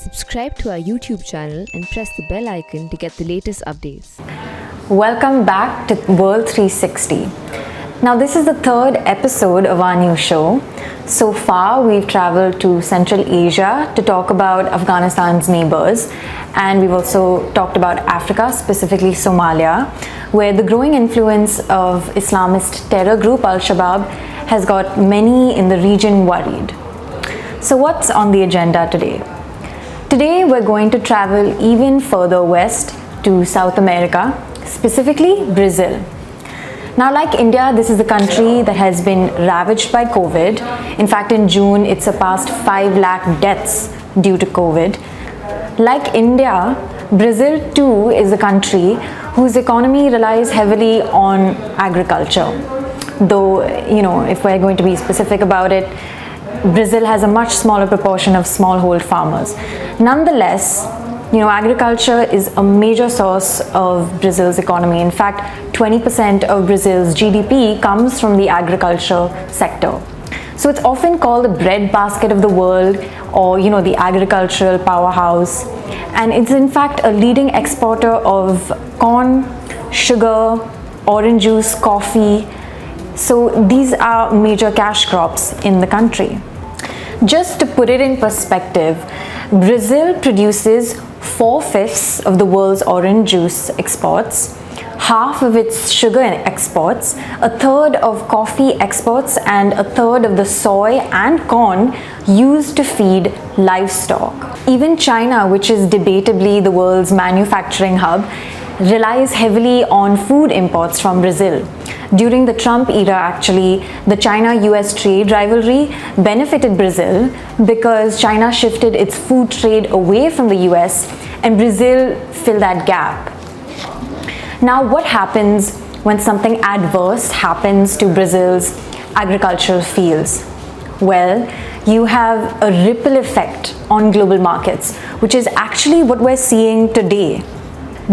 Subscribe to our YouTube channel and press the bell icon to get the latest updates. Welcome back to World 360. Now this is the third episode of our new show. So far we've traveled to Central Asia to talk about Afghanistan's neighbors, and we've also talked about Africa, specifically Somalia, where the growing influence of Islamist terror group Al-Shabaab has got many in the region worried. So what's on the agenda today? Today we're going to travel even further west to South America, specifically Brazil. Now, like India, this is a country that has been ravaged by COVID. In fact, in June, it surpassed 5 lakh deaths due to COVID. Like India, Brazil too is a country whose economy relies heavily on agriculture. Though, if we're going to be specific about it, Brazil has a much smaller proportion of smallhold farmers. Nonetheless, agriculture is a major source of Brazil's economy. In fact, 20% of Brazil's GDP comes from the agriculture sector. So it's often called the breadbasket of the world, or the agricultural powerhouse. And it's in fact a leading exporter of corn, sugar, orange juice, coffee. So these are major cash crops in the country. Just to put it in perspective, Brazil produces 4/5 of the world's orange juice exports, half of its sugar exports, a third of coffee exports, and a third of the soy and corn used to feed livestock. Even China, which is debatably the world's manufacturing hub, relies heavily on food imports from Brazil. During the Trump era, actually, the China-US trade rivalry benefited Brazil because China shifted its food trade away from the US and Brazil filled that gap. Now, what happens when something adverse happens to Brazil's agricultural fields? Well, you have a ripple effect on global markets, which is actually what we're seeing today.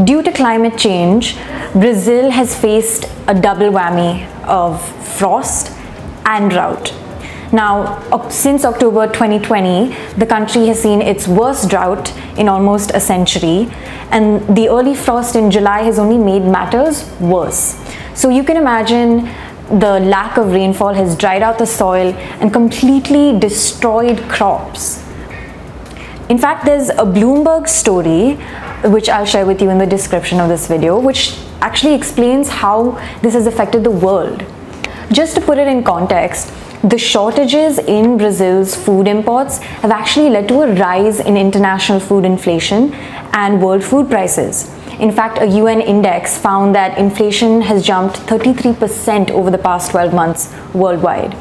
Due to climate change, Brazil has faced a double whammy of frost and drought. Now, since October 2020, the country has seen its worst drought in almost a century, and the early frost in July has only made matters worse. So you can imagine the lack of rainfall has dried out the soil and completely destroyed crops. In fact, there's a Bloomberg story which I'll share with you in the description of this video, which actually explains how this has affected the world. Just to put it in context, the shortages in Brazil's food imports have actually led to a rise in international food inflation and world food prices. In fact, a UN index found that inflation has jumped 33% over the past 12 months worldwide.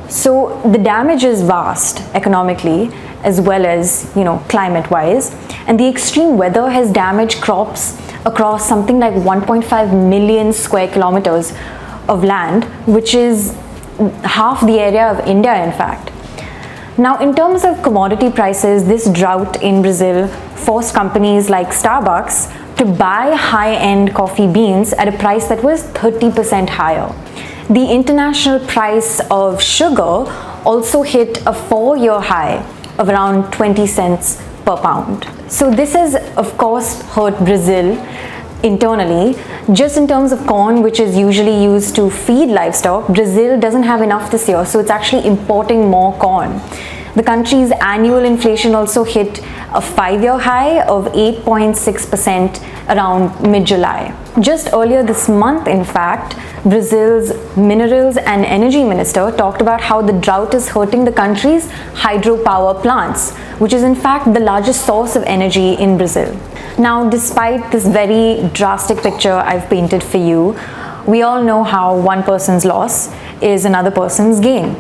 So the damage is vast economically as well as, climate-wise. And the extreme weather has damaged crops across something like 1.5 million square kilometers of land, which is half the area of India, in fact. Now, in terms of commodity prices, this drought in Brazil forced companies like Starbucks to buy high-end coffee beans at a price that was 30% higher. The international price of sugar also hit a 4-year high of around 20 cents per pound. So this has, of course, hurt Brazil internally. Just in terms of corn, which is usually used to feed livestock, Brazil doesn't have enough this year, so it's actually importing more corn. The country's annual inflation also hit a 5-year high of 8.6% around mid-July. Just earlier this month, in fact, Brazil's minerals and energy minister talked about how the drought is hurting the country's hydropower plants, which is in fact the largest source of energy in Brazil. Now, despite this very drastic picture I've painted for you, we all know how one person's loss is another person's gain.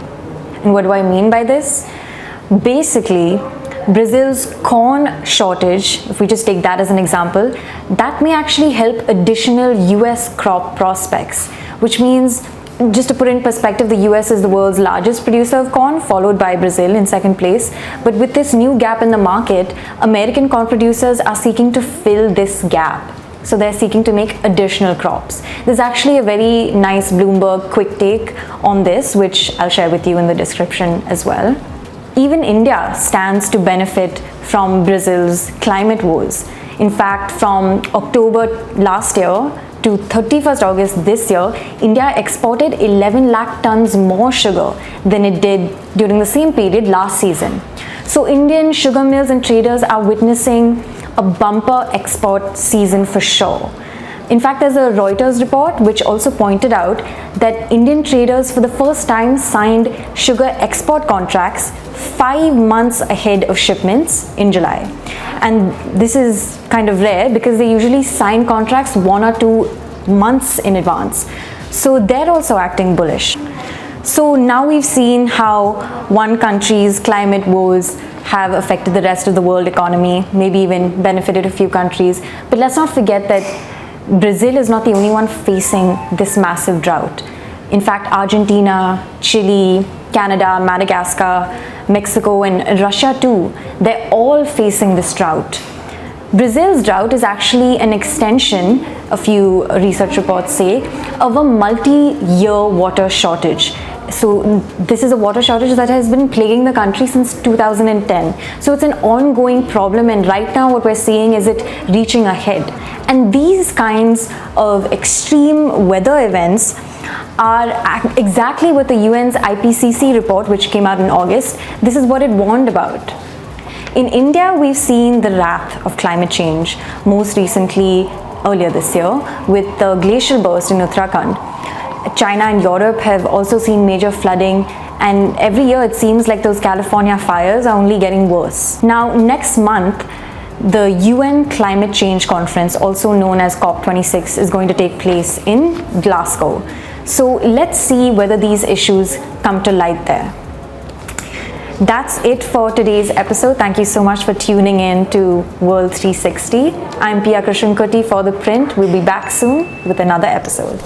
And what do I mean by this? Basically, Brazil's corn shortage, if we just take that as an example, that may actually help additional US crop prospects, which means, just to put in perspective, the US is the world's largest producer of corn, followed by Brazil in second place. But with this new gap in the market, American corn producers are seeking to fill this gap. So they're seeking to make additional crops. There's actually a very nice Bloomberg quick take on this, which I'll share with you in the description as well. Even India stands to benefit from Brazil's climate woes. In fact, from October last year to 31st August this year, India exported 11 lakh tons more sugar than it did during the same period last season. So Indian sugar mills and traders are witnessing a bumper export season for sure. In fact, there's a Reuters report which also pointed out that Indian traders for the first time signed sugar export contracts 5 months ahead of shipments in July. And this is kind of rare because they usually sign contracts 1 or 2 months in advance. So they're also acting bullish. So now we've seen how one country's climate woes have affected the rest of the world economy, maybe even benefited a few countries. But let's not forget that Brazil is not the only one facing this massive drought. In fact, Argentina, Chile, Canada, Madagascar, Mexico, and Russia too, they're all facing this drought. Brazil's drought is actually an extension, a few research reports say, of a multi-year water shortage. So this is a water shortage that has been plaguing the country since 2010. So it's an ongoing problem, and right now what we're seeing is it reaching a head. And these kinds of extreme weather events are exactly what the UN's IPCC report, which came out in August, this is what it warned about. In India, we've seen the wrath of climate change, most recently earlier this year with the glacial burst in Uttarakhand. China and Europe have also seen major flooding, and every year it seems like those California fires are only getting worse. Now, next month, the UN Climate Change Conference, also known as COP26, is going to take place in Glasgow. So let's see whether these issues come to light there. That's it for today's episode. Thank you so much for tuning in to World 360. I'm Pia Krishnamurthy for The Print. We'll be back soon with another episode.